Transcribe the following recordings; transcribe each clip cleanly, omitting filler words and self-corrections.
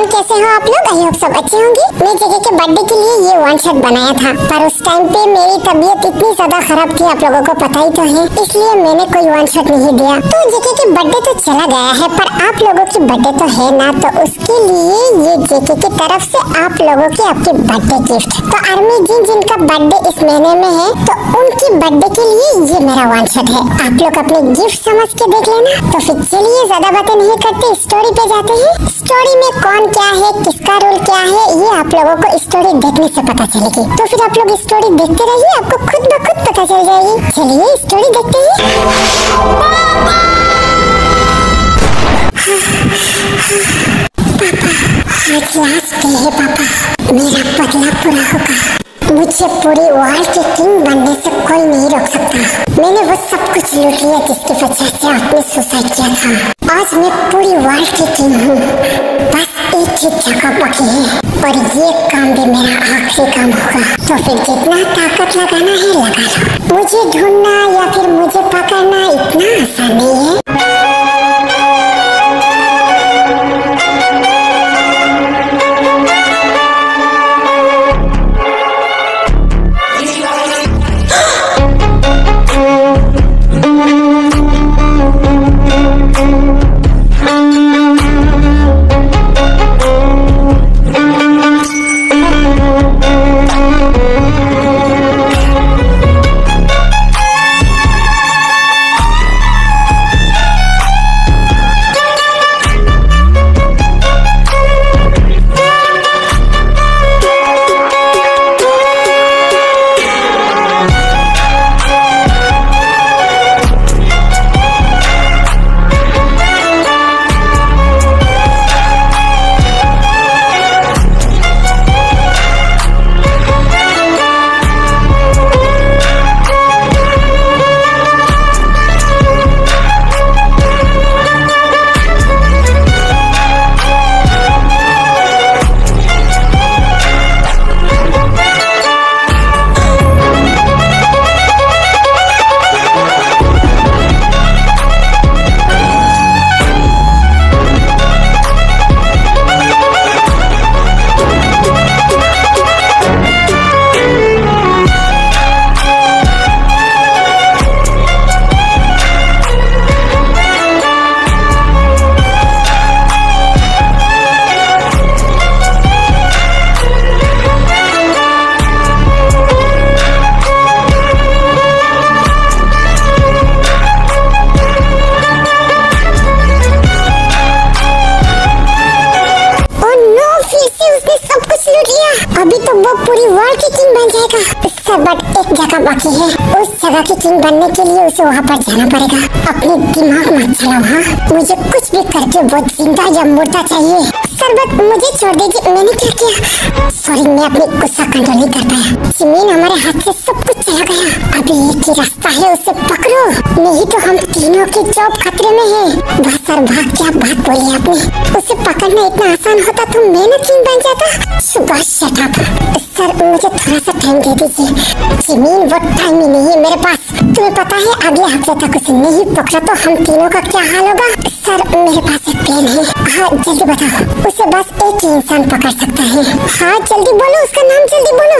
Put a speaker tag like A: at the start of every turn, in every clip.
A: कैसे हो आप लोग? आई होप सब अच्छे होंगे। मैं जेके के बर्थडे के लिए ये वन शॉट बनाया था, पर उस टाइम पे मेरी तबीयत इतनी ज्यादा खराब थी, आप लोगों को पता ही तो है, इसलिए मैंने कोई वन शॉट नहीं दिया। तो जेके के बर्थडे तो चला गया है, पर आप लोगों की बर्थडे तो है ना, तो उसके लिए ये जेके की तरफ से आप लोगों की आपकी बर्थडे गिफ्ट। तो आर्मी जिनका बर्थडे इस महीने में है, तो उनकी बर्थडे के लिए ये मेरा वन शॉट है। आप लोग अपने गिफ्ट समझ के देख लेना। तो फिर चलिए ज्यादा बातें नहीं करते, स्टोरी पे जाते हैं। स्टोरी में कौन क्या है, किसका रोल क्या है, ये आप लोगों को स्टोरी देखने से पता चलेगी। तो फिर आप लोग स्टोरी देखते रहिए, आपको खुद ब खुद पता चल जाएगी। चलिए स्टोरी देखते हैं। पापा, आज लास्ट डे है पापा, मेरा बदला पूरा होगा। मुझे पूरी वर्ल्ड के किंग बनने से कोई नहीं रोक सकता। मैंने वो सब कुछ लूट लिया जिसकी वजह से आपने सुसाइड किया था। आज मैं पूरी वर्ल्ड की किंग हूँ, बस एक ही जगह बाकी है, और ये काम भी मेरा आखिरी काम होगा। तो फिर जितना ताकत लगाना है लगा लो। मुझे ढूंढना या फिर मुझे पकड़ना इतना आसान नहीं है। अभी तो वो पूरी वर्ल्ड की किंग बन जाएगा। इससे बट एक जगह बाकी है, उस जगह की किंग बनने के लिए उसे वहाँ पर जाना पड़ेगा। अपने दिमाग मत चलाओ, हाँ, मुझे कुछ भी करके वो जिंदा या मुर्दा चाहिए। सरबत मुझे छोड़ दीजिए, मैंने क्या किया? सॉरी, मैं अपनी गुस्सा कंट्रोल नहीं कर पाया। जमीन हमारे हाथ से सब कुछ चला गया। अभी एक ही रास्ता है, उसे पकड़ो, नहीं तो हम तीनों की जॉब खतरे में है। बस सर, भाग क्या बात बोली आपने। उसे पकड़ना इतना आसान होता तो मैं न किंग बन जाता। सुबह शट अप सर, मुझे थोड़ा सा टाइम दे दीजिए। जमीन वो टाइम ही नहीं है मेरे पास। तुम्हें पता है अगले हफ्ते तक उसे नहीं पकड़ा तो हम तीनों का क्या हाल होगा? सर, मेरे पास एक प्लान है। हाँ जल्दी बताओ। उसे बस एक ही इंसान पकड़ सकता है। हाँ जल्दी बोलो, उसका नाम जल्दी बोलो।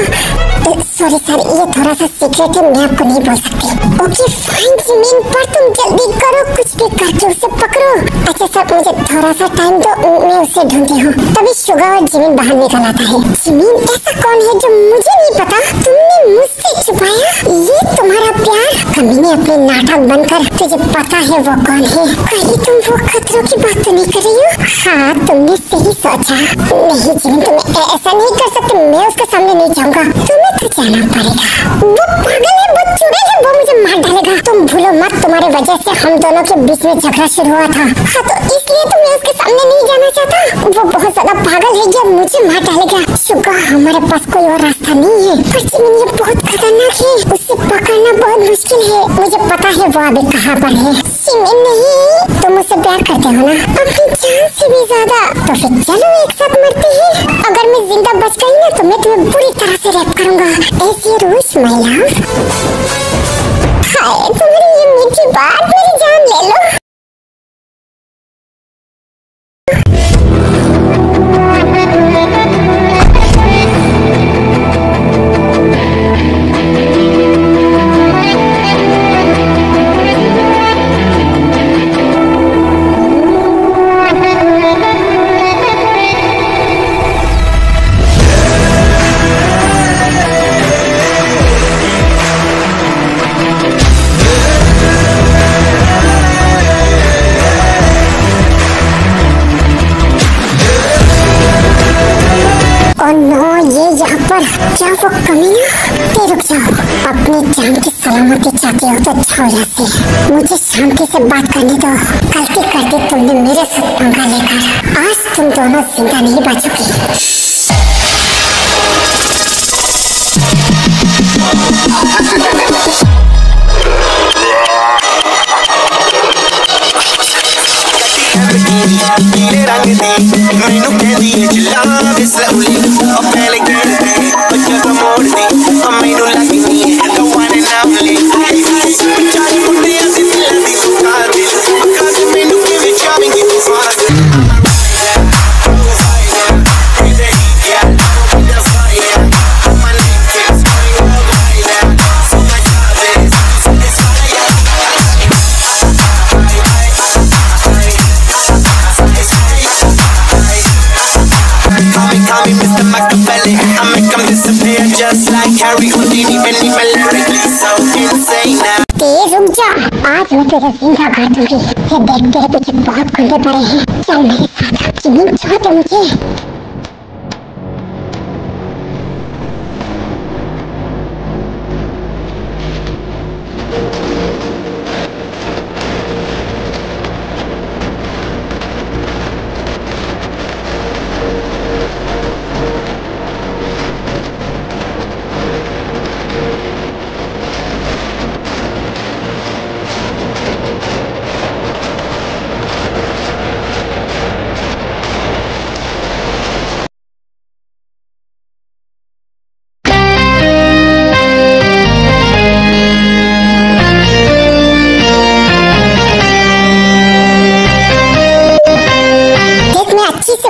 A: सॉरी सर, ये थोड़ा सा सीक्रेट है, मैं आपको नहीं बोल सकती। ओके फाइन जमीन, पर तुम जल्दी करो, कुछ भी करके उसे पकड़ो। अच्छा सर, मुझे थोड़ा सा टाइम दो, मैं उसे ढूंढती हूँ। तभी शुगर और जमीन बाहर निकल आता है। जमीन, ऐसा कौन है जो मुझे नहीं पता? तुमने मुझसे छुपाया ये तुम्हारा प्यार? कमीने अपने नाटक बनकर, तुझे पता है वो कौन है? कहीं तुम वो खतरों की बात तो नहीं कर रही हो? हाँ तुमने सही सोचा। नहीं जमीन, तुम ऐसा नहीं कर सकते, मैं उसके सामने नहीं जाऊंगा। तुम्हें तो जाना पड़ेगा। वो पागल है, वो चुड़ैल है, वो मुझे मार डालेगा। तुम भूलो मत, तुम्हारी वजह से हम दोनों के बीच में झगड़ा शुरू हुआ था। हाँ तो इसलिए तो मैं उसके सामने नहीं जाना चाहता। वो बहुत ज्यादा पागल है क्या, मुझे मार डालेगा। शुगा हमारे पास कोई और रास्ता नहीं है, पर जिमिन ये बहुत खतरनाक है, उसे पकड़ना बहुत मुश्किल है। मुझे पता है वो अभी कहाँ पर है। जिमिन नहीं, तुम मुझसे प्यार करते हो ना, अपनी जान से भी ज्यादा। तो फिर चलो एक साथ मरते हैं। अगर मैं जिंदा बच गई ना तो मैं तुम्हें बुरी तरह से रेप करूंगा। ऐसी रोज माय लव। हाय तुम्हारी ये मीठी बात मेरी जान ले लो। क्या वो कमीना? रुक जाओ, अपनी जान की सलामती चाहते हो तो जाओ यहाँ से। मुझे शांति से बात करने दो। गलती कर दी तुमने मेरे साथ पंगा लेकर। आज तुम दोनों जिंदा नहीं बचोगे। रुक जा, आज मैं तेरे जिंदा कर दूंगी। ये देख तेरे पीछे बहुत गुंडे पड़े हैं, चल मेरे साथ। जिमिन छोड़ दे मुझे।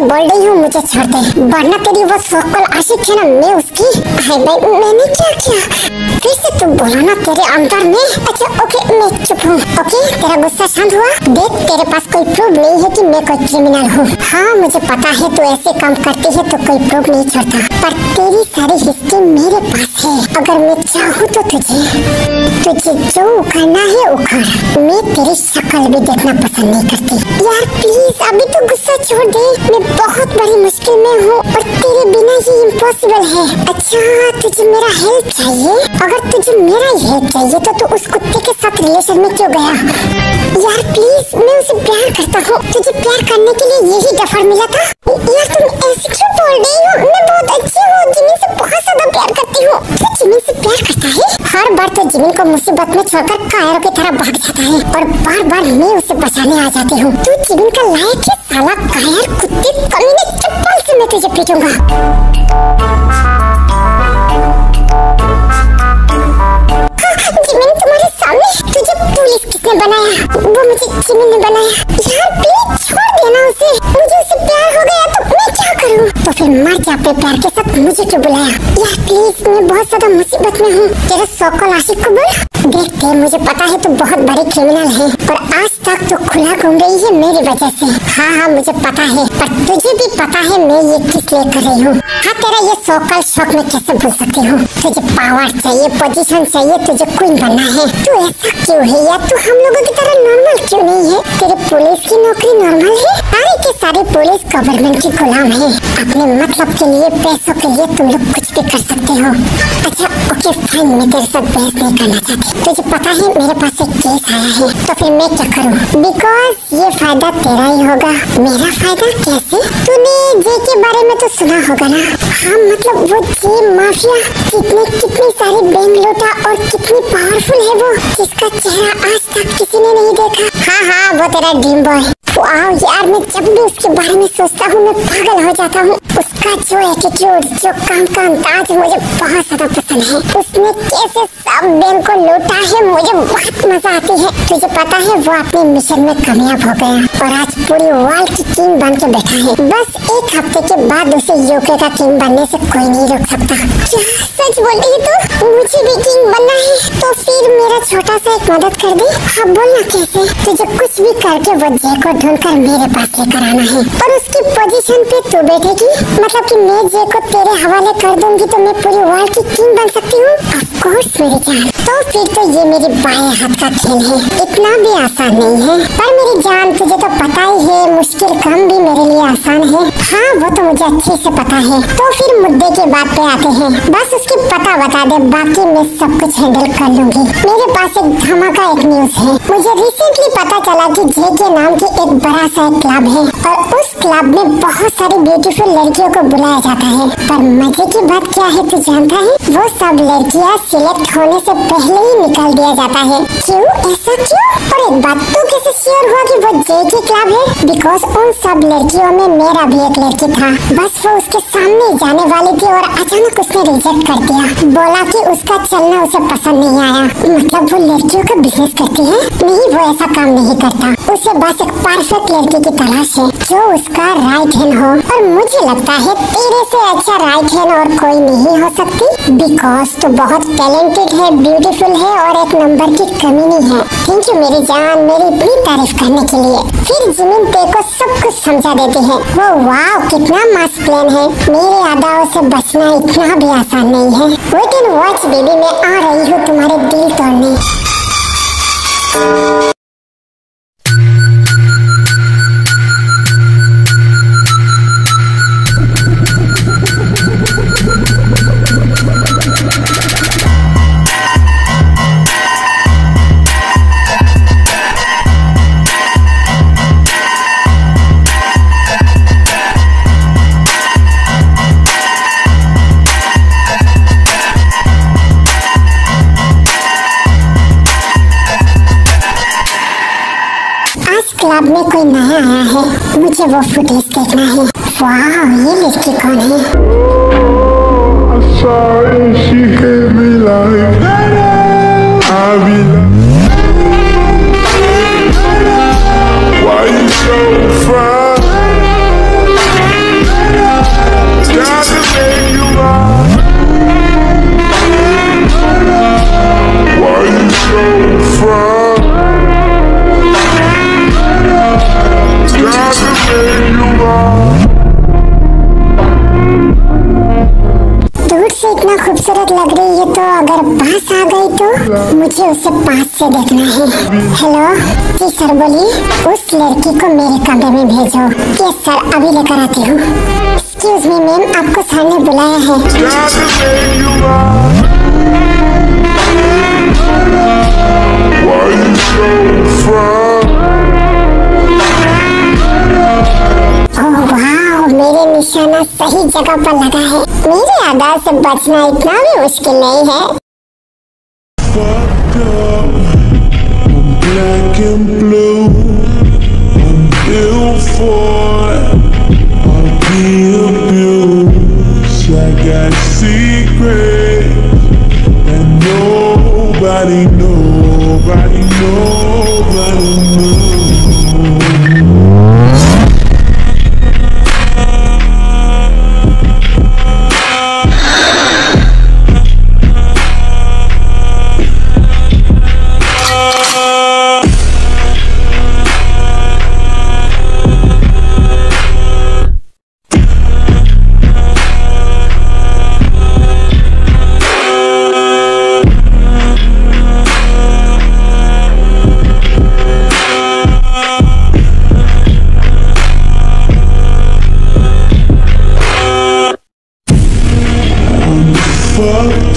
A: बोल रही हूँ मुझे छोड़ दे, वरना तेरी वो सोकल आशिक है ना, मैं उसकी। हाय भाई मैंने क्या किया? फिर से तुम बोला ना तेरे अंदर में। अच्छा ओके मैं चुप हूँ। ओके तेरा गुस्सा शांत हुआ? देख तेरे पास कोई प्रूफ नहीं है कि मैं कोई क्रिमिनल हूँ। हाँ मुझे पता है तू ऐसे काम करती है तो कोई प्रूफ नहीं छोड़ता, पर तेरी सारी हिस्ट्री मेरे पास है। अगर मैं चाहूँ तो तुझे जो उखाड़ना है उखाड़। मैं तेरी शक्ल भी देखना पसंद नहीं करती। यार प्लीज अभी तो गुस्सा छोड़ दे, मैं बहुत बड़ी मुश्किल में हूँ और तेरे बिना ये इम्पॉसिबल है। अच्छा तुझे मेरा हेल्प चाहिए? अगर तुझे मेरा हेल्प चाहिए तो तू उस कुत्ते के साथ रिलेशन में क्यों गया? यार प्लीज मैं उसे प्यार करता हूँ, तुझे प्यार करने के लिए यही डफर मिला था। यार तुम ऐसे क्यों बोल रही हो? मैं बहुत अच्छी हूँ, जिमिन से बहुत ज्यादा प्यार करती हूँ। तू जिमिन से प्यार करता है? हर बार तो जिमिन को मुसीबत में छोड़कर कायरों की तरह भाग जाता है और बार बार मैं उसे बचाने आ जाती हूँ। तू जिमिन का लायक है साला कायर कुत्ते कमीने, चप्पल से मैं तुझे पीटूंगा। जिमिन तुम्हारे सामने, तुझे पुलिस किसने बनाया? वो मुझे जिमिन ने बनाया। यार प्लीज छोड़ देना उसे, मुझे उससे प्यार हो गया तो मैं क्या करूँ? तो फिर मर जा अपने प्यार के साथ, मुझे क्यों बुलाया? यार प्लीज मैं बहुत ज्यादा मुसीबत में हूँ, तेरे सोकल आशिक को बोल। देखते मुझे पता है तू बहुत बड़ी क्रिमिनल है और आज तक तो खुला घूम रही है मेरी वजह से। हाँ हाँ मुझे पता है, पर तुझे भी पता है मैं ये किस लिए कर रही हूँ। हाँ तेरा ये सोकल शौक में कैसे भूल सकती हूँ। तुझे पावर चाहिए, पोजीशन चाहिए, तुझे क्वीन बनना है। तू ऐसा क्यों है यार? तू हम लोगों की तरह नॉर्मल क्यों नहीं है? तेरे पुलिस की नौकरी नॉर्मल है? सारे के सारे पुलिस गवर्नमेंट की गुलाम है। अपने मतलब के लिए, पैसों के लिए तुम लोग कुछ भी कर सकते हो। अच्छा ओके फाइन, मैं तेरे साथ बहस नहीं करना चाहती। तुझे पता है मेरे पास एक केस आया है, तो फिर मैं क्या करूँ? बिकॉज ये फायदा तेरा ही होगा। मेरा फायदा कैसे? तूने जे के बारे में तो सुना होगा ना? हाँ मतलब वो जे माफिया कितनी सारी बैंक लूटा और कितनी पावरफुल है वो, जिसका चेहरा आज तक किसी ने नहीं देखा। हाँ हाँ वो तेरा ड्रीम बॉय। वाह यार, मैं जब भी उसके बारे में सोचता हूँ मैं पागल हो जाता हूँ। उसका जो एटीट्यूड, जो काम का अंदाज मुझे बहुत ज्यादा पसंद है। उसने कैसे सब बैंक को लूटा है, मुझे बहुत मजा आती है। तुझे पता है वो अपने मिशन में कामयाब हो गया और आज पूरी वर्ल्ड की किंग बन के बैठा है। बस एक हफ्ते के बाद उसे यूके का किंग बनने से कोई नहीं रोक सकता। क्या सच बोल रही तू? मुझे भी किंग बनना है? तो फिर मेरा छोटा सा एक मदद कर दे। हाँ बोलना कैसे? तुझे कुछ भी करके वो जे को ढूंढकर मेरे पास लेकर आना है और उसकी पोजीशन पे तू बैठेगी। मतलब कि मैं जे को तेरे हवाले कर दूंगी तो मैं पूरी वर्ल्ड की किंग बन सकती हूँ। ऑफ कोर्स मेरी जान। तो फिर तो ये मेरे बाएं हाथ का खेल है, इतना भी आसान नहीं है। पर मेरी जान तुझे तो पता ही है मुश्किल काम भी मेरे लिए आसान है। हाँ वो तो मुझे अच्छे से पता है। तो फिर मुद्दे की बात पे आते हैं। बस उसकी पता बता दे, बाकी मैं सब कुछ हैंडल कर लूंगी। मेरे पास एक धमाका एक न्यूज है। मुझे रिसेंटली पता चला कि जे के नाम की एक बड़ा सा एक क्लब है और उस क्लब में बहुत सारी ब्यूटीफुल लड़कियों को बुलाया जाता है। पर मजे की बात क्या है तू जानता है? वो सब लड़कियाँ सिलेक्ट होने से पहले ही निकाल दिया जाता है। क्यों? ऐसा क्यों? और एक बात, तू कैसे श्योर हुआ कि वो जे के क्लब है? बिकॉज उन सब लड़कियों में मेरा भी एक लड़की था। बस वो उसके सामने जाने वाली थी और अचानक उसने रिजेक्ट कर दिया। बोला कि उसका चलना उसे पसंद नहीं आया। मतलब वो लड़कियों का बिजनेस करती है? नहीं, वो ऐसा काम नहीं करता। उसे बस एक परफेक्ट लड़की की तलाश है जो उसका राइट हैंड हो। और मुझे लगता है तेरे से अच्छा राइट हैंड और कोई नहीं हो सकती। बिकॉज तू बहुत टैलेंटेड है, ब्यूटीफुल है और एक नंबर की कमी नहीं है। थैंक यू मेरी जान, मेरी इतनी तारीफ करने के लिए। फिर जिमिन ते को सब कुछ समझा देती है। वो वाह कितना मस्त प्लान है। मेरे अदाओं से बचना इतना भी आसान नहीं है। वेट एंड वॉच बेबी, मैं आ रही हूँ तुम्हारे दिल तोड़ने। क्लब में कोई नया आया है, मुझे वो फुटेज देखना है। वाह ये लड़की कौन है? इतना खूबसूरत लग रही है तो अगर पास आ गई तो मुझे उसे पास से देखना है। हेलो जी सर बोलिए। उस लड़की को मेरे कमरे में भेजो। यस सर अभी लेकर आती हूँ। एक्सक्यूज मी मैम, आपको सर ने बुलाया है। मेरे निशाना सही जगह पर लगा है। मेरे अदा से बचना इतना भी मुश्किल नहीं है।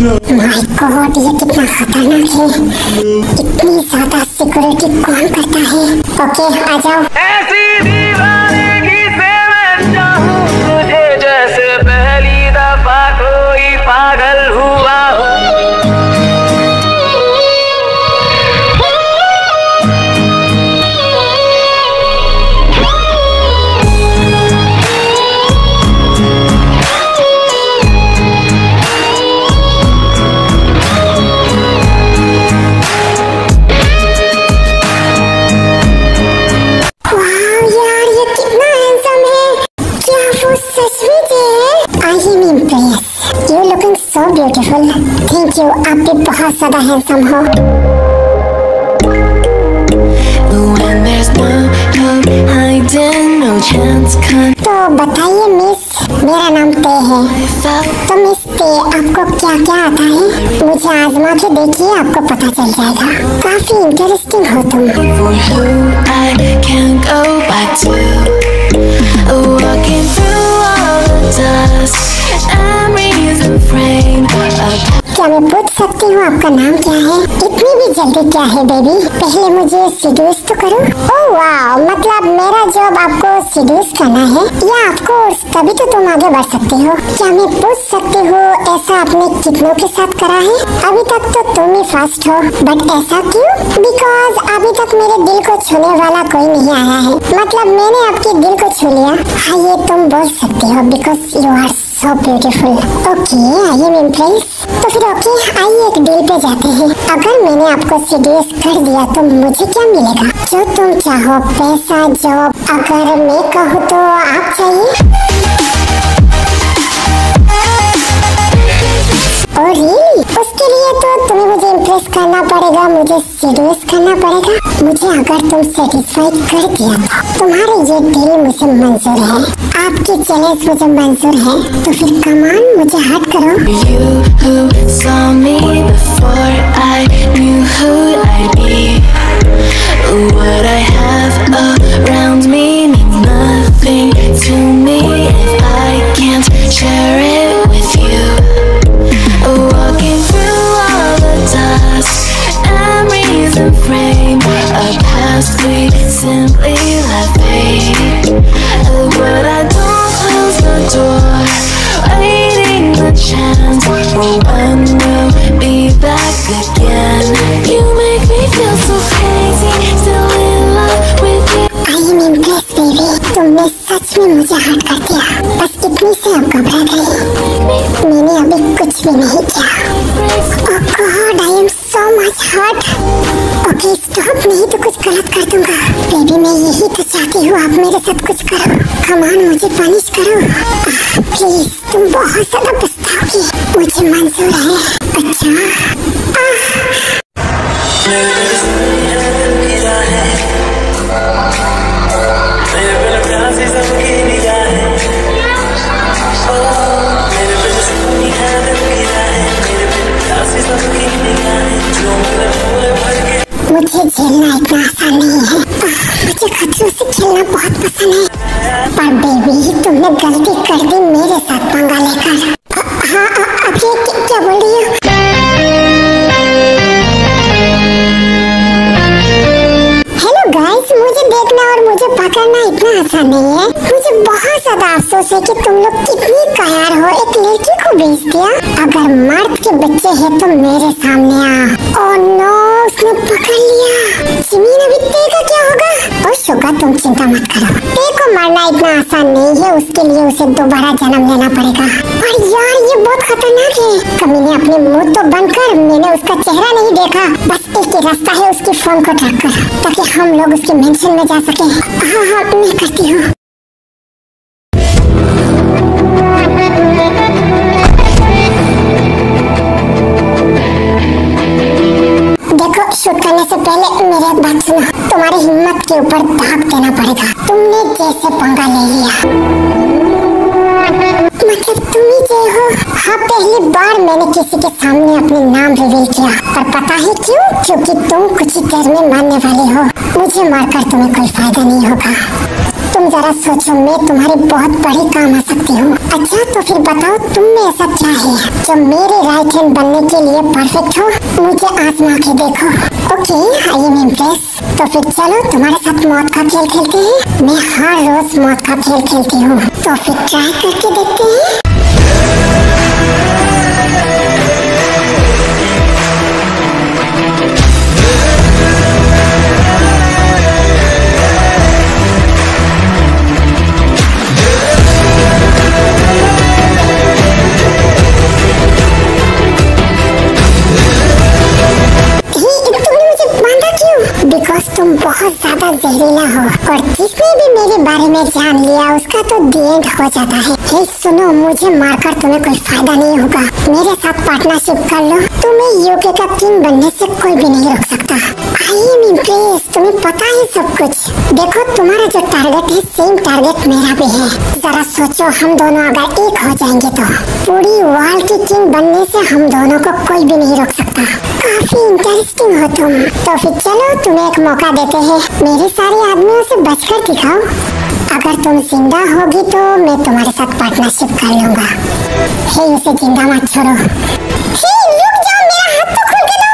A: माय गॉड, ये कितना खतरनाक है। इतनी ज्यादा सिक्योरिटी कौन करता है? ओके, आ जाओ।
B: ऐसी दीवानगी से मैं चाहूं तुझे जैसे पहली दफा कोई पागल हुआ हो।
A: You looking so beautiful. Thank you. आप भी बहुत ज्यादा हैंडसम हो।
C: When there's no hope, hiding, no chance,
A: तो बताइए मिस, मेरा नाम ते है। तो मिस ते, आपको क्या क्या आता है? मुझे आजमा के देखिए, आपको पता चल जाएगा। काफी इंटरेस्टिंग हो तुम।
C: for who I can't go back to. Walking through all the dust, memories and frame.
A: क्या मैं पूछ सकती हूँ आपका नाम क्या है? इतनी भी जल्दी क्या है बेबी? पहले मुझे सीड्यूस तो करो। ओह वाह, मतलब मेरा जॉब आपको सीड्यूस करना है? या ऑफ कोर्स, तभी तो तुम आगे बढ़ सकती हो। क्या मैं पूछ सकती हूँ ऐसा आपने कितनों के साथ करा है? अभी तक तो तुम ही फर्स्ट हो, बट ऐसा क्यों? बिकॉज अभी तक मेरे दिल को छूने वाला कोई नहीं आया है। मतलब मैंने आपके दिल को छू लिया। हाँ, ये तुम बोल सकती हो because you are so beautiful. Okay, I am impressed. तो फिर ओके, आइए एक डील पे जाते हैं। अगर मैंने आपको सीड्यूस कर दिया तो मुझे क्या मिलेगा? जो तुम चाहो, पैसा, जॉब। अगर मैं कहूँ तो आप चाहिए। और रियली, उसके लिए तो तुम्हें मुझे इम्प्रेस करना पड़ेगा, मुझे सीड्यूस करना पड़ेगा। मुझे अगर तुम सेटिस्फाई कर दिया तो तुम्हारे ये डील मुझे मंजूर है, आपकी चैलेंज मुझे मंजूर है। तो फिर कमान, मुझे हट करो।
C: You who saw me before I knew who I'd be. What I have around me means nothing to me if I can't share it with you. Walking through all the dust, memories and frame, a past we simply let fade. But I don't close the door, waiting the chance for when we'll be back again. You make me feel so crazy, still in love with you.
A: I am impressed baby, तुमने सच में मुझे hurt कर दिया। बस इतनी से आप घबरा गई। मैंने अभी कुछ भी नहीं किया। Oh God, I am so much hurt. Okay, stop, नहीं तो कुछ गलत कर दूंगा। बेबी, मैं यही तो चाहती हूँ, आप मेरे साथ कुछ करो। कमान, मुझे पनिश करो प्लीज। तुम बहुत ज्यादा पछताओगी, मुझे मंजूर है। अच्छा, मुझे झेलना इतना आसान नहीं है। मुझे खतरों से खेलना बहुत पसंद है। पर बेबी, तुमने गलती कर दी मेरे साथ पंगा लेकर। हाँ, अब ये क्या बोल रही हो? हेलो गाइस, मुझे देखना और मुझे पकड़ना इतना आसान नहीं है। मुझे बहुत ज्यादा अफसोस है कि तुम लोग कितनी कायर हो, एक लड़की को भेज दिया। अगर मर्द के बच्चे हैं तो मेरे सामने आ। ओह नो, उसने पकड़ लिया। जिमीन, अभी ते का क्या होगा? और शुगा, तुम चिंता मत करो, ते को मारना इतना आसान नहीं है। उसके लिए उसे दोबारा जन्म लेना पड़ेगा। और यार, ये बहुत खतरनाक है। कमीने, अपने मुंह तो बंद कर। मैंने उसका चेहरा नहीं देखा, बस एक ही रास्ता है, उसकी फोन को ट्रैक कर ताकि हम लोग उसके मेंशन में जा सके। हाँ, मैं करती हूँ। देखो, शूट करने से पहले मेरी एक बात सुनो। तुम्हारी हिम्मत के ऊपर दाग देना पड़ेगा। तुमने जैसे पंगा ले लिया, मतलब तुम ही जय हो। हाँ, पहली बार मैंने किसी के सामने अपने नाम रिवील किया। पर पता है क्यों? क्योंकि तुम कुछ ही देर में मानने वाली हो। मुझे मारकर तुम्हें कोई फायदा नहीं होगा। तुम जरा सोचो, मैं तुम्हारे बहुत बड़े काम आ सकती हूँ। अच्छा तो फिर बताओ तुम में ऐसा क्या है जो मेरे राइट हैंड बनने के लिए परफेक्ट हो? मुझे आजमा के देखो। Okay, I am impress. तो फिर चलो तुम्हारे साथ मौत का खेल खेलते हैं। मैं हर रोज मौत का खेल खेलती हूँ, तो फिर ट्राई करके देखते हैं। बिकॉज तुम बहुत ज्यादा जहरीला हो और जिसने भी मेरे बारे में जान लिया उसका तो दी एंड हो जाता है। हे सुनो, मुझे मारकर तुम्हें कोई फायदा नहीं होगा। मेरे साथ पार्टनरशिप कर लो, तुम्हें यूके का किंग बनने से कोई भी नहीं रोक सकता। आई एम इम्प्रेस, तुम्हें पता है सब कुछ। देखो तुम्हारा जो टारगेट है सेम टारगेट मेरा भी है। जरा सोचो, हम दोनों अगर एक हो जाएंगे तो पूरी वर्ल्ड की किंग बनने से हम दोनों को कोई भी नहीं रोक सकता। काफी इंटरेस्टिंग हो तुम। तो फिर चलो तुम्हें एक मौका देते हैं, मेरे सारे आदमियों से बचकर दिखाओ। अगर तुम जिंदा होगी तो मैं तुम्हारे साथ पार्टनरशिप कर लूंगा। हे उसे जिंदा मत छोड़ो। हे रुक जाओ, मेरा हाथ तो खोल के दो।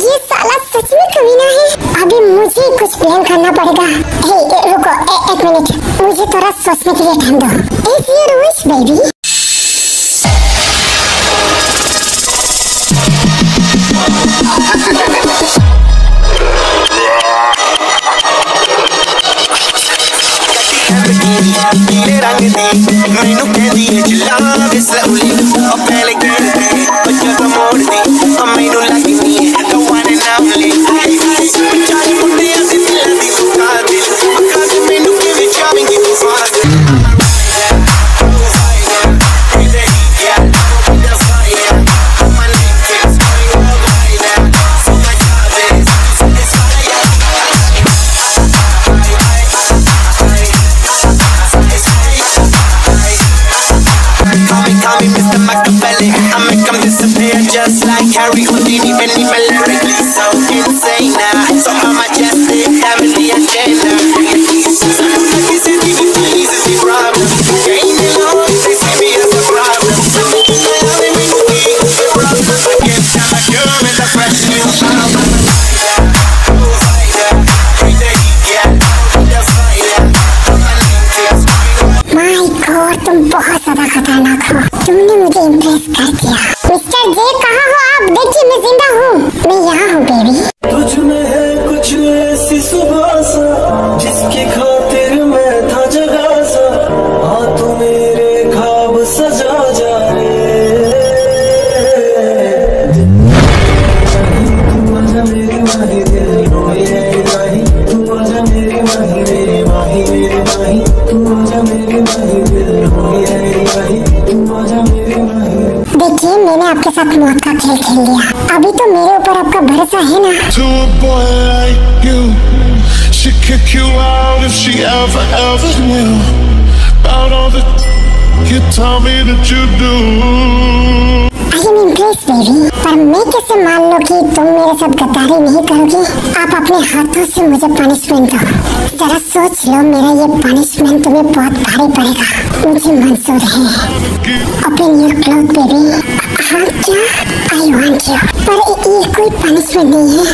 A: ये साला सच में कमीना है। अभी मुझे कुछ प्लान करना पड़ेगा। हे रुको, एक मिनट, मुझे थोड़ा सोचने के लिए टाइम दो। Is your wish baby?
D: नीले रंग दी मैनू कहदी है चला वे slowly ओ पहले कहती बच्चा तो मोड़ दी ओ मैनू लगनी है the one and only चाहे मुंडे ऐसे दिल दी सुखा दिल मैनू किवे चाहेंगी तू सारा just like Harry Houdini, Benny lyrically so insane now. So I'm majestic, family agenda. Like said, even please is the problem. You ain't alone, they see me as a problem. They make me weak, the problem again. I'm a girl with a fresh new album.
A: My God, तुम बहुत ज्यादा खतरनाक हो। तुमने मुझे impress कर दिया। Mister J, कहाँ हो आप? देखिए मैं जिंदा हूँ, मैं यहाँ हूँ बेबी।
E: तुझ में है कुछ ऐसी सुबह सा जिसकी खातिर मैं था जगा सा। हाँ तू मेरे ख्वाब सजा जा रे। तू आजा मेरी माही तेरी रोई है माही। तू आजा मेरी माही मेरी माही मेरी माही। तू आजा मेरी माही तेरी रोई है माही। तू आजा मेरी माही।
A: देखिए मैंने आपके साथ मौत का खेल खेल लिया। अभी तो मेरे ऊपर आपका भरोसा है ना?
F: To a boy like you, she'd kick you out if she ever knew about all the you tell me that you do.
A: I am impressed baby, पर मैं कैसे मान लो कि तुम मेरे साथ गद्दारी नहीं करोगे? आप अपने हाथों से मुझे पनिशमेंट दो। जरा सोच लो, मेरा ये पनिशमेंट तुम्हें बहुत भारी पड़ेगा। मुझे मंजूर है। Open your cloth baby। हाँ क्या? I want you। पर ये कोई पनिशमेंट नहीं है।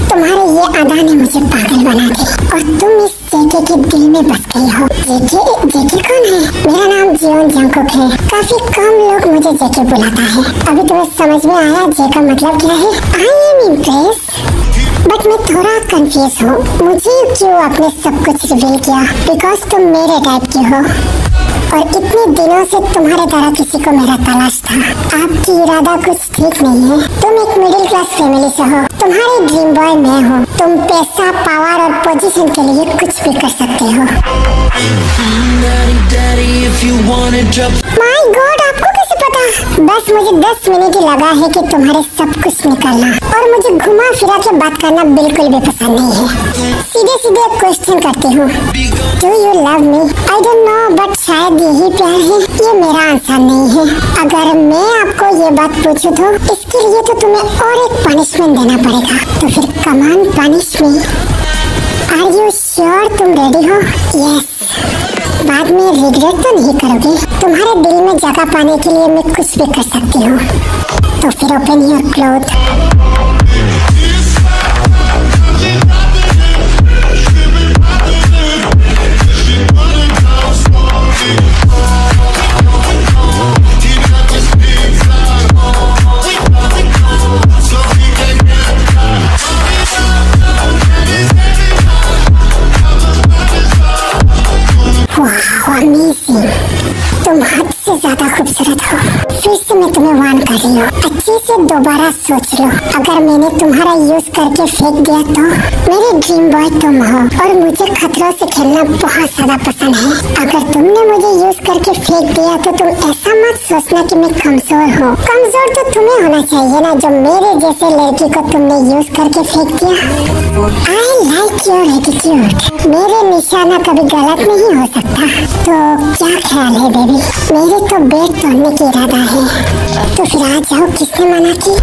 A: तुम्हारे ये अदा ने मुझे पागल बना दी और तुम इस जेके के दिल में बस गई हो। जेके कौन है? मेरा नाम जियोन जंगकुक है। काफी कम लोग मुझे जेके बुलाता है। अभी तुम्हें समझ में आया जे का मतलब क्या है? आई एम इम्प्रेस, बट मैं थोड़ा कंफ्यूज हूँ। मुझे क्यों आपने सब कुछ रिवील किया? बिकॉज तुम मेरे टाइप की हो और इतने दिनों से तुम्हारे तरह किसी को मेरा तलाश था। आपकी इरादा कुछ ठीक नहीं है। तुम एक मिडिल क्लास फैमिली से हो। तुम्हारे ड्रीम बॉय मैं हूँ। तुम पैसा, पावर और पोजीशन के लिए कुछ भी कर सकते हो। माय गॉड, आपको कैसे पता? बस मुझे 10 मिनट ही लगा है कि तुम्हारे सब कुछ निकलना, और मुझे घुमा फिरा के बात करना बिल्कुल भी पसंद नहीं है। सीधे सीधे क्वेश्चन करती हूँ, do you love me? I don't know, but शायद यही प्यार है। ये मेरा आंसर नहीं है। अगर मैं आपको ये बात पूछूं तो इसके लिए तो तुम्हें और एक पनिशमेंट देना पड़ेगा। तो फिर come on punish me. Are you sure तुम रेडी हो? यस। बाद में रिग्रेट तो नहीं करोगे? तुम्हारे दिल में जगह पाने के लिए मैं कुछ भी कर सकती हूँ। तो फिर ओपन योर क्लोथ। तुम हद से ज्यादा खूबसूरत हो। फिर से मैं तुम्हें वार्न कर रही हूँ, अच्छे से दोबारा सोच लो। अगर मैंने तुम्हारा यूज करके फेंक दिया तो मेरे ड्रीम बॉय तुम हो और मुझे खतरों से खेलना बहुत ज्यादा पसंद है। अगर तुमने मुझे यूज करके फेंक दिया तो तुम ऐसा मत सोचना कि मैं कमजोर हूँ। कमजोर तो तुम्हें होना चाहिए ना, जो मेरे जैसे लड़की को तुमने यूज करके फेंक दिया। I like your attitude. मेरे निशाना कभी गलत नहीं हो सकता। तो क्या ख्याल है बेबी? मेरे तो बेड तोड़ने की इरादा है, तो फिर आ जाओ। किसने मना की?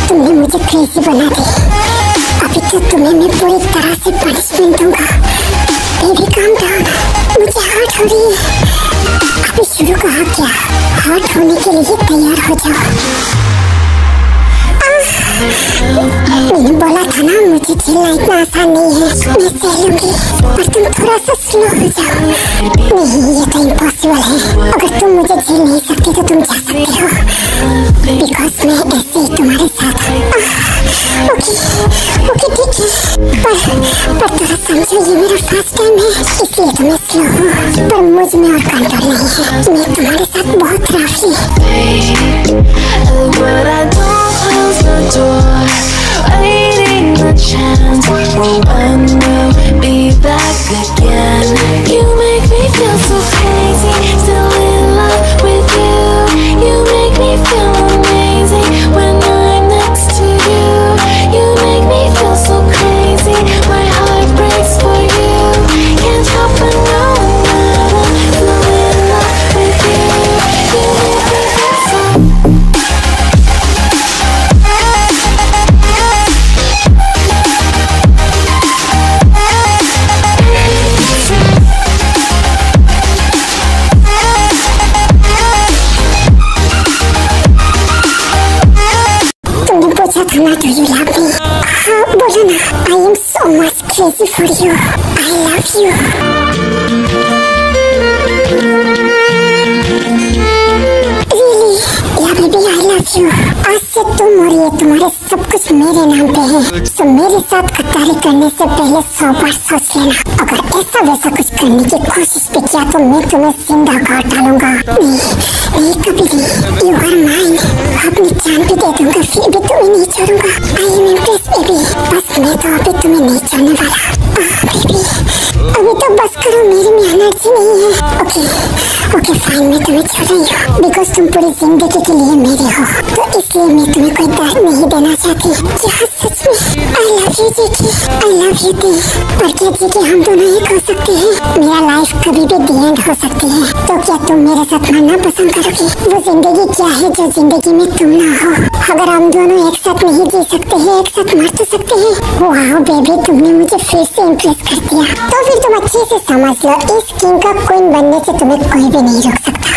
A: तुमने मुझे क्रेजी बना दी। अभी तो तुम्हें मैं पूरी तरह से पनिशमेंट दूंगा। बेबी काम डाउन, मुझे हर्ट हो रही है। अभी शुरू कहा क्या? हर्ट होने के लिए तैयार हो जाओ। मैंने बोला था ना, मुझे झेलना इतना आसान नहीं है। मैं सह लूंगी, पर तुम थोड़ा सा स्लो हो जाओ। नहीं, ये तो इम्पॉसिबल है। अगर तुम मुझे झेल नहीं सकते तो तुम जा सकते हो, बिकॉज मैं ऐसे ही तुम्हारे साथ। ओके ठीक है, पर थोड़ा समझो, ये मेरा फर्स्ट टाइम है, इसलिए तो मैं स्लो हूँ। पर मुझ में और कंट्रोल नहीं है। मैं तुम्हारे साथ बहुत Rafi.
C: Waiting a chance for when we'll be back again. You make me feel so crazy, still in love with you. You make me feel amazing when I'm next to you. You make me feel so crazy, my heart breaks for you. Can't help but knowing that I'm still in love with you. You make me feel so
A: Tana, do you love me? बोलो ना। I am so much crazy for you. I love you. Really? Yeah baby, I love you. आज से तुम और ये तुम्हारे सब कुछ मेरे नाम पे है। तो मेरे साथ कतारी करने से पहले 100 बार सोच लेना। अगर ऐसा वैसा कुछ करने की कोशिश भी किया तो मैं तुम्हें जिंदा काट डालूंगा। नहीं कभी नहीं। You are mine. अपनी जान भी दे दूंगा, फिर भी तुम्हें नहीं छोड़ूंगा। I am impressed baby. बस मैं तो अभी तुम्हें नहीं छोड़ने वाला। बेबी अभी तो बस करो, मेरे में एनर्जी नहीं है। ओके फाइन, मैं तुम्हें छोड़ रही हूँ बिकॉज तुम पूरी जिंदगी के लिए मेरे हो। तो इसलिए मैं तुम्हें कोई दर्द नहीं देना चाहती। क्या सच में? आई लव यू जीकी, आई लव यू दी। पर क्या जीकी हम दोनों एक हो सकते हैं? मेरा लाइफ कभी भी दी एंड हो सकती है। तो क्या तुम मेरे साथ मरना पसंद करोगी? वो जिंदगी क्या है जो जिंदगी में तुम ना हो? अगर हम दोनों एक साथ नहीं जी सकते हैं, एक साथ मर तो सकते हैं। वाह बेबी, तुमने मुझे फिर से इम्प्रेस कर दिया। तो फिर तुम अच्छे से समझ लो, इस किंग का क्वीन बनने से तुम्हें कोई भी नहीं रोक सकता।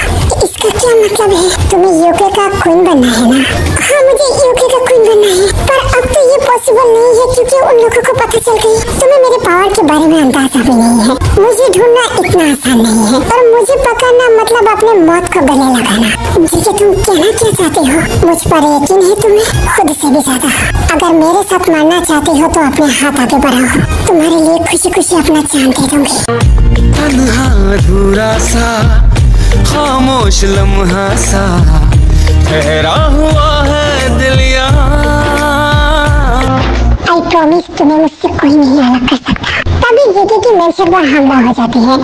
A: इसका क्या मतलब है? तुम्हें यूके का क्वीन बनना है ना? हाँ, मुझे यूके का क्वीन बनना है, पर अब तो ये पॉसिबल नहीं है क्योंकि उन लोगों को पता चल गई। तुम्हें मेरे पावर के बारे में अंदाजा भी नहीं है। मुझे ढूंढना इतना आसान नहीं है, और मुझे पकड़ना मतलब अपने मौत को गले लगाना। ठीक है, तुम कहना क्या चाहते हो? मुझ पर यकीन है तुम्हें, खुद से भी ज्यादा। अगर मेरे साथ मरना चाहते हो तो अपने हाथ आगे बढ़ाओ, तुम्हारे लिए खुशी खुशी अपना जान दे दूंगी।
G: तन्हा अधूरा सा खामोश लम्हा सा ठहरा हुआ है दिल यहाँ,
A: प्रॉमिस तुम्हें मुझसे कोई नहीं अलग कर सकता। तभी जेके की मेंशन पर हमला हो जाती है।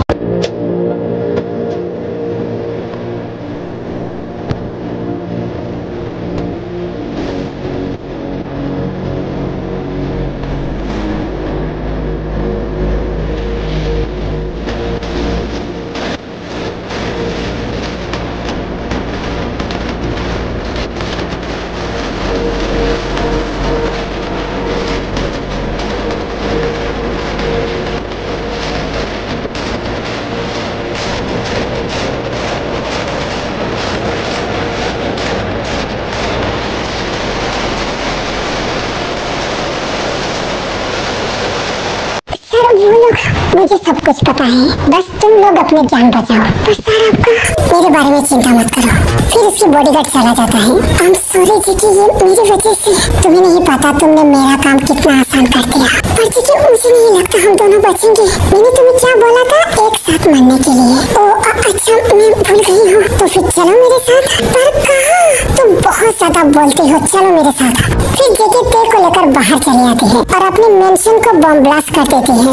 A: मुझे सब कुछ पता है, बस तुम लोग अपनी जान बचाओ। बस सर आपका मेरे बारे में चिंता मत करो। फिर उसकी बॉडीगार्ड चला जाता है। आई एम सॉरी जेके, ये मेरी वजह से। तुम्हें नहीं पता तुमने मेरा काम कितना आसान कर दिया। पर जेके मुझे नहीं लगता हम दोनों बचेंगे। मैंने तुम्हें क्या बोला था, एक साथ मरने के लिए। ओ अच्छा, मैं भूल गई हूँ। तो फिर चलो मेरे साथ। पर कहाँ? तुम बहुत ज्यादा बोलती हो, चलो मेरे साथ। फिर जेके ते को लेकर बाहर चली आती है और अपने मेंशन को बम ब्लास्ट कर देती है।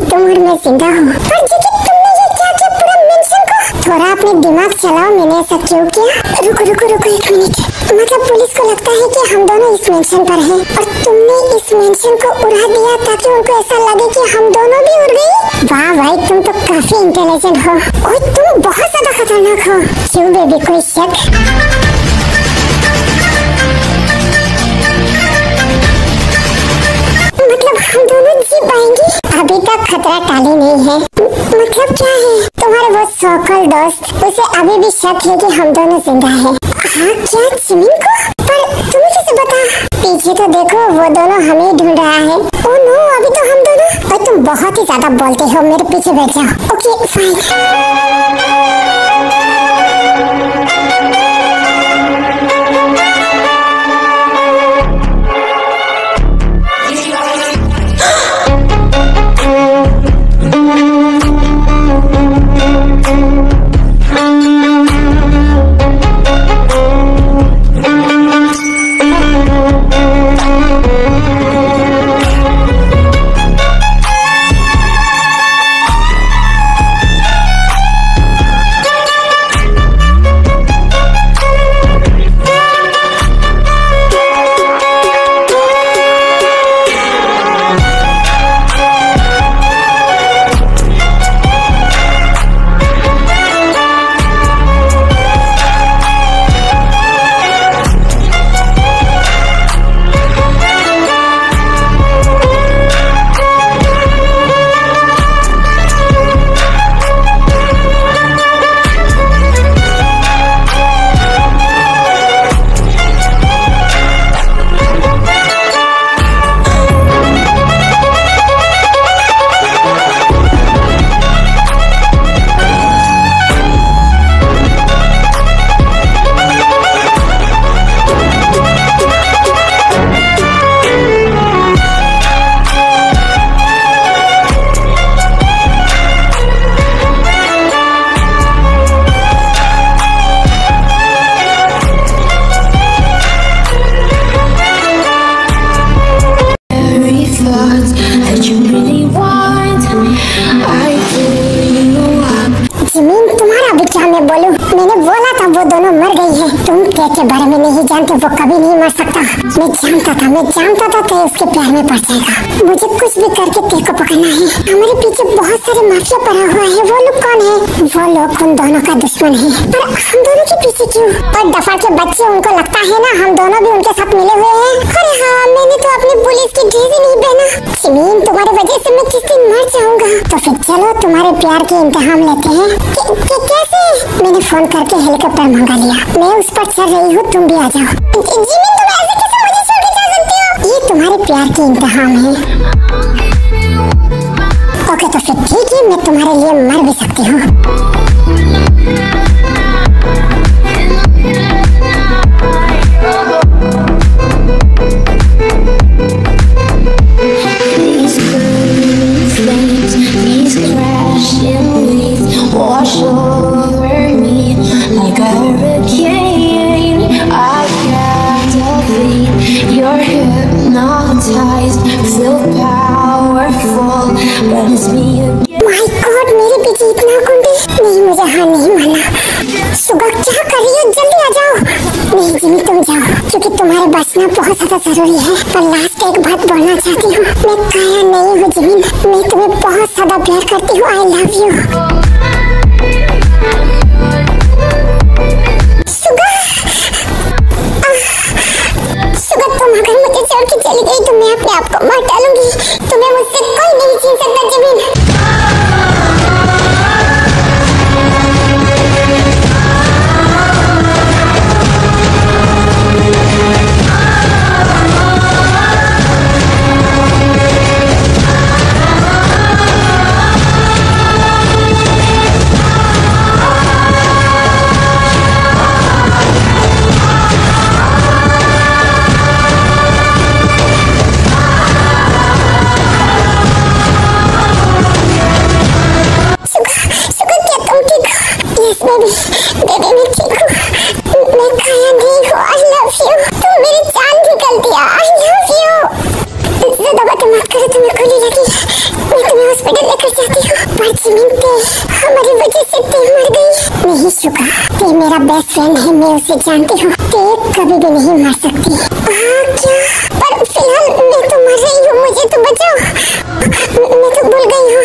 A: तुम और मैं जिंदा हूँ। पर जेके तुमने ये क्या किया पूरा मेंशन को? थोड़ा अपने दिमाग चलाओ, मैंने ऐसा क्यों किया? रुको रुको रुको एक मिनट। मतलब पुलिस को लगता है कि हम दोनों इस मेंशन पर हैं और तुमने इस मेंशन को उड़ा दिया ताकि उनको ऐसा लगे कि हम दोनों भी उड़ गए। वाह भाई, तुम तो काफी इंटेलिजेंट हो और तुम बहुत ज्यादा खतरनाक हो। क्यों बेबी, कोई शक? मतलब हम दोनों जी पाएंगे? अभी तक खतरा टाली नहीं है। मतलब क्या है? तुम्हारे वो सोकल दोस्त, उसे अभी भी शक है कि हम दोनों जिंदा हैं। हाँ क्या, जिमिन को? पर तुम्हें कैसे पता? पीछे तो देखो, वो दोनों हमें ढूंढ रहा है। ओह नो, अभी तो हम दोनों। और तुम बहुत ही ज्यादा बोलते हो, मेरे पीछे बैठ जाओ। Okay fine. मैंने बोला था वो दोनों मर गई है। तुम ते के बारे में नहीं जानते, वो कभी नहीं मर सकता। मैं जानता था ते उसके प्यार में पड़ जाएगा। मुझे कुछ भी करके ते को पकड़ना है। हमारे पीछे बहुत सारे माफिया पड़ा हुआ है। वो लोग कौन है? वो लोग उन दोनों का दुश्मन है। पर हम दोनों के पीछे क्यों? और दफा के बच्चे, उनको लगता है ना हम दोनों भी उनके साथ मिले हुए हैं। अरे हाँ, मैंने तो अपनी पुलिस की ड्रेस ही नहीं पहना। जिमीन, तुम्हारी वजह से मैं किस दिन मर जाऊंगा। तो फिर चलो तुम्हारे प्यार के इम्तिहान लेते हैं। कैसे? मैंने फोन करके हेलीकॉप्टर मंगा लिया। मैं उस पर चल रही हूँ, तुम भी आ जाओ। जिमीन, तुम ऐसे कैसे मुझे छोड़ के जा सकते हो? ये तुम्हारे प्यार के इम्तिहान है। तो फिर ठीक है, मैं तुम्हारे लिए मर भी सकती हूँ।
C: Wash over me like a hurricane. I can't defeat. You're hypnotized, feel powerful, but it's me again.
A: My God, मेरे पीछे इतना कुंडी। नहीं, मुझे हार नहीं मानना। सुगा क्या कर रही हो? जल्दी आ जाओ। नहीं जिमी, तुम जाओ, क्योंकि तुम्हारे बचना बहुत ज्यादा जरूरी है। पर लास्ट एक बात बोलना चाहती हूँ, मैं काया नहीं हूँ जिमी, मैं तुम्हें बहुत ज्यादा प्यार करती हूँ। I love you. तुम अगर मुझे छोड़ के चली गई तो मैं अपने आप को मार डालूंगी। तुम्हें मुझसे कोई नहीं छीन सकता जमीन। बेबी मैं ठीक हूँ, मैं काया नहीं हूँ। I love you. तुम मेरी जान निकल दिया। I love you. ज्यादा बातें मत करो, तुम्हें गोली लगी। मैं तुम्हें हॉस्पिटल लेकर जाती हूँ। पर जिमिन ते हमारी वजह से ते मर गई। नहीं शुगा, ते मेरा बेस्ट फ्रेंड है, मैं उसे जानती हूँ। ते कभी भी नहीं मर सकती। क्या? पर फिलहाल मैं तो मर रही हूँ, मुझे तो बचाओ। मैं तो भूल गई हूँ,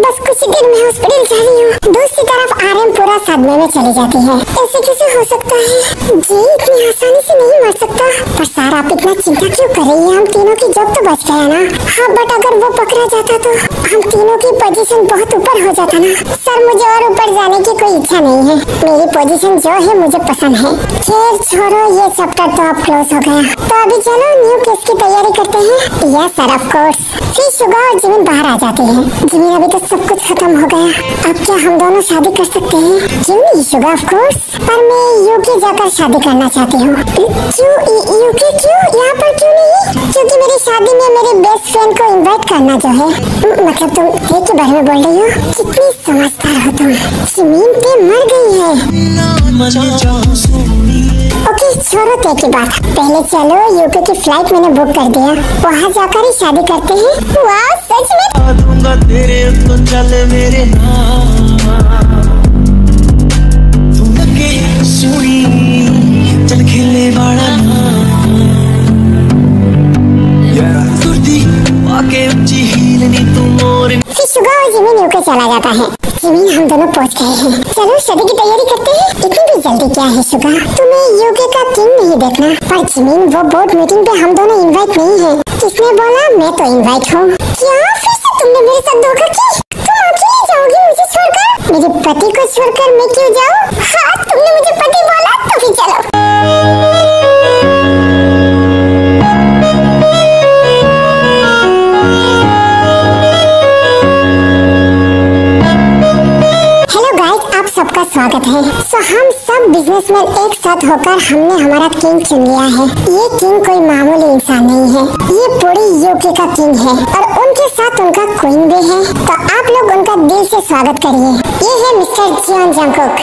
A: बस कुछ देर में हॉस्पिटल जा रही हूँ। दूसरी तरफ आरएम पूरा सदमे में चली जाती है। ऐसे कैसे हो सकता है? जी इतनी आसानी से नहीं मर सकता। पर सर आप इतना चिंता क्यों कर रही है? हम तीनों की जॉब तो बच गया ना। हाँ बट अगर वो पकड़ा जाता तो हम तीनों की पोजीशन बहुत ऊपर हो जाता ना। सर मुझे और ऊपर जाने की कोई इच्छा नहीं है। मेरी पोजीशन जो है मुझे पसंद है। खैर छोड़ो, ये चैप्टर तो अब क्लोज हो गया। तो अभी चलो न्यू केस की तैयारी करते हैं। Yes sir of course. फिर शुगा और जिमिन बाहर आ जाती है। जिमिन अभी तो सब कुछ खत्म हो गया, अब क्या हम दोनों शादी कर सकते हैं? क्यों नहीं शुगा ऑफ कोर्स, पर मैं यूके जाकर शादी करना चाहती हूँ। क्यों यूके? क्यों यहाँ पर क्यों नहीं? क्योंकि मेरी शादी में मेरे बेस्ट फ्रेंड को इनवाइट करना जो है। मतलब तुम एक के बारे में बोल रही हो? कितनी समझदार हो तुम। जिमिन पे मर गई है। ओके छोड़ो ते की बात, पहले चलो यूके की फ्लाइट मैंने बुक कर दिया, वहाँ जाकर ही शादी करते हैं। वाह सच में
E: दूंगा तेरे तो चल मेरे तू लगे सुनी चल खेले वाला कुर्ती आके ऊंची हील नी तू मोर।
A: फिर शुगा और जिमिन यूके चला जाता है। जिमिन हम दोनों पहुंच गए हैं, चलो शादी की तैयारी करते हैं। इतनी भी जल्दी क्या है शुगा? तुम्हें यूके का किंग नहीं देखना? पर जिमिन वो बोर्ड मीटिंग पे हम दोनों इनवाइट नहीं है। किसने बोला? मैं तो इनवाइट हूँ। क्या फिर से तुमने मेरे साथ धोखा की? तुम अकेले जाओगी मुझे छोड़कर? मेरे पति को छोड़कर मैं क्यों जाऊँ? हाँ तुमने मुझे पति बोला तो फिर चलो। सबका स्वागत है। सो हम सब बिजनेसमैन एक साथ होकर हमने हमारा किंग चुन लिया है। ये किंग कोई मामूली इंसान नहीं है, ये पूरी यूके का किंग है और उनके साथ उनका क्वीन भी है। तो आप लोग उनका दिल से स्वागत करिए। ये है मिस्टर जियोन जंगकुक।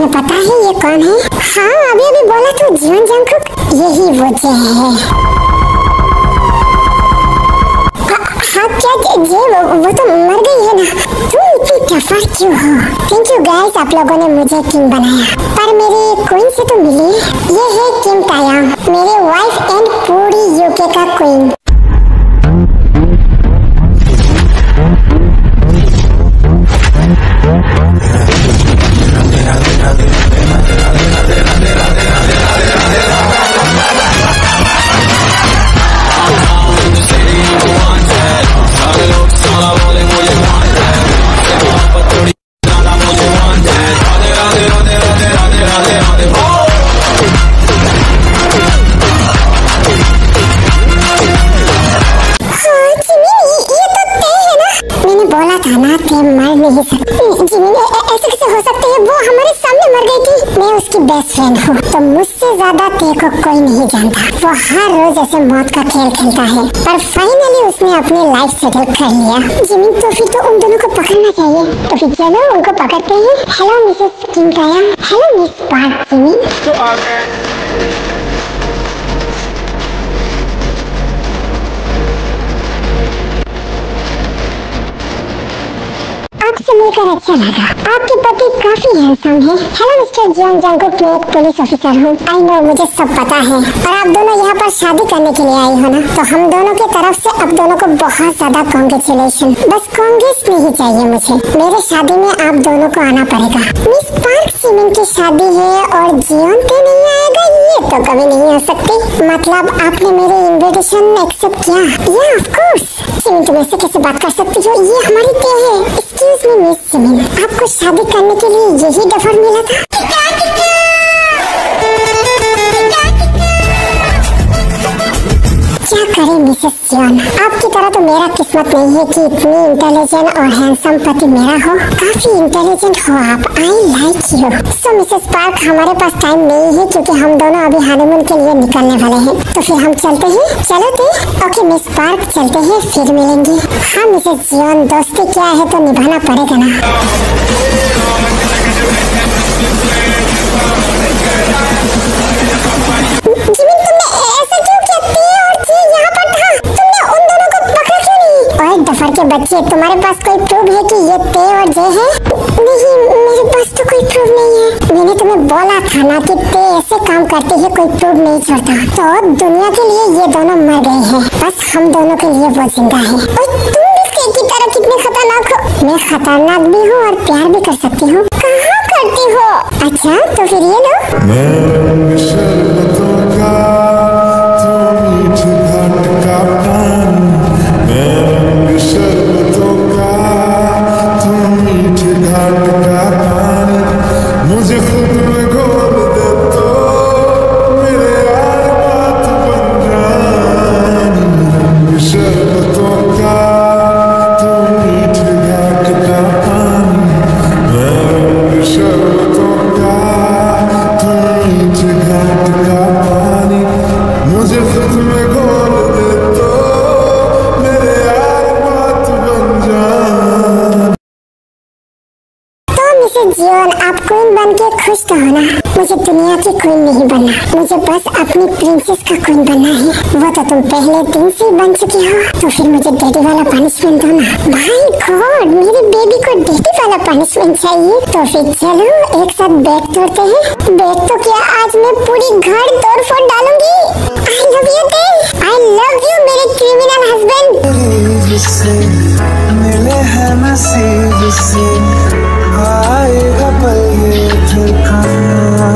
A: तुम्हें पता है ये कौन है? हाँ अभी अभी बोला तो जियोन जंगकुक, यही वो जे है। हाँ क्या जे वो तो मर गई है ना। तुम इतनी टफर क्यों हो? थैंक यू गाइस, आप लोगों ने मुझे किंग बनाया, पर मेरी क्वीन से तो मिली। ये है किम तायांग, मेरे वाइफ एंड पूरी यूके का क्वीन। ऐसे कैसे हो सकते है? वो हमारे सामने मर गई थी। मैं उसकी बेस्ट फ्रेंड हूँ, तो मुझसे ज्यादा तेरे को कोई नहीं जानता। वो हर रोज ऐसे मौत का खेल खेलता है, पर फाइनली उसने अपनी लाइफ सेटल कर लिया। जिमिन तो फिर तो उन दोनों को पकड़ना चाहिए, तो फिर चलो उनको पकड़ते हैं। Hello Mrs Kim Taeyang. Hello miss Park Jimin.
F: तो आ गए।
A: आपसे मिलकर अच्छा लगा। आपके पति काफी हैंडसम है। हेलो मिस्टर जियोन जंगकुक, मैं एक पुलिस ऑफिसर हूँ। आई नो, मुझे सब पता है। और आप दोनों यहाँ पर शादी करने के लिए आई हो ना, तो हम दोनों की तरफ से आप दोनों को बहुत ज्यादा कांग्रेचुलेशन। बस कांग्रेस नहीं चाहिए मुझे, मेरे शादी में आप दोनों को आना पड़ेगा। मिस पार्क जिमिन की शादी है और जियोन पे नहीं आएगा, ये तो कभी नहीं हो सकती। मतलब आपने मेरे इन्विटेशन एक्सेप्ट किया? या ऑफ कोर्स। जिमिन तुम ऐसे कैसे बात कर सकती हो? ये हमारी तय है। एक्सक्यूज मी मिस जिमिन, आपको शादी करने के लिए यही डफर मिला था? क्या करें मिसेस जियोन, आपकी तरह तो मेरा किस्मत नहीं है कि इतनी इंटेलिजेंट और हैंडसम पति मेरा हो। काफी इंटेलिजेंट हो आप। I like you. So Mrs park, हमारे पास टाइम नहीं है क्योंकि हम दोनों अभी हनीमून के लिए निकलने वाले हैं, तो फिर हम चलते हैं। चलो थे। ओके मिस पार्क, चलते हैं, फिर मिलेंगे। हाँ मिसेस जियोन, दोस्ती क्या है तो निभाना पड़ेगा ना। डफर के बच्चे, तुम्हारे पास कोई प्रूफ है कि ये ते और जे है? नहीं, मेरे पास तो कोई प्रूफ नहीं है। मैंने तुम्हें बोला था ना कि ते ऐसे काम करते हैं, कोई प्रूफ नहीं छोड़ता। तो दुनिया के लिए ये दोनों मर गए हैं, बस हम दोनों के लिए वो जिंदा है। और तुम भी ते की तरह कितने खतरनाक हो। मैं खतरनाक भी हूँ और प्यार भी कर सकती हूँ। कहाँ करती हो? अच्छा तो फिर ये लो। जियोन, आप क्वीन बन के खुश तो हो ना? मुझे दुनिया की क्वीन नहीं बनना, मुझे बस अपनी प्रिंसेस का क्वीन बनना है। वो तो तुम पहले दिन से बन चुकी हो, तो फिर मुझे डैडी वाला पनिशमेंट दो ना। भाई गॉड, मेरी बेबी को डैडी वाला पनिशमेंट चाहिए। तो फिर चलो एक साथ बेड तोड़ते हैं। बेड तो क्या, आज मैं पूरी घर तोड़ फोड़ डालूंगी। I love you dad, I love you मेरे क्रिमिनल हस्बैंड।
E: मिले हैं नसीब से, आएगा पल ये ठिकाना।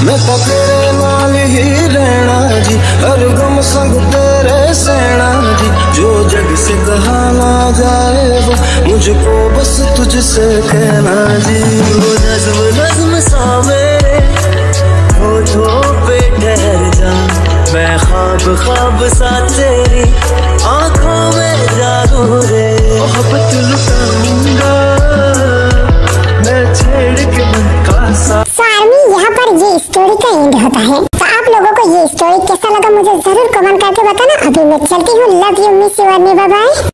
E: मैं तो तेरे नाल ही रहना जी, हर गम संग तेरे सहना जी। जो जग से कहा ना जाए वो मुझको बस तुझसे कहना जी। वो नज़्म नज़्म सा मेरे होठों पे ठहर जा, मैं ख्वाब ख्वाब सा तेरी आँखों में जागो रे। मोहब्बत लुटाऊंगा मैं छेड़ के मन का सा।
A: यहाँ पर ये स्टोरी का एंड होता है। तो आप लोगों को ये स्टोरी कैसा लगा मुझे जरूर कमेंट करके बताना। अभी मैं चलती हूँ। Love you, miss you, bye bye.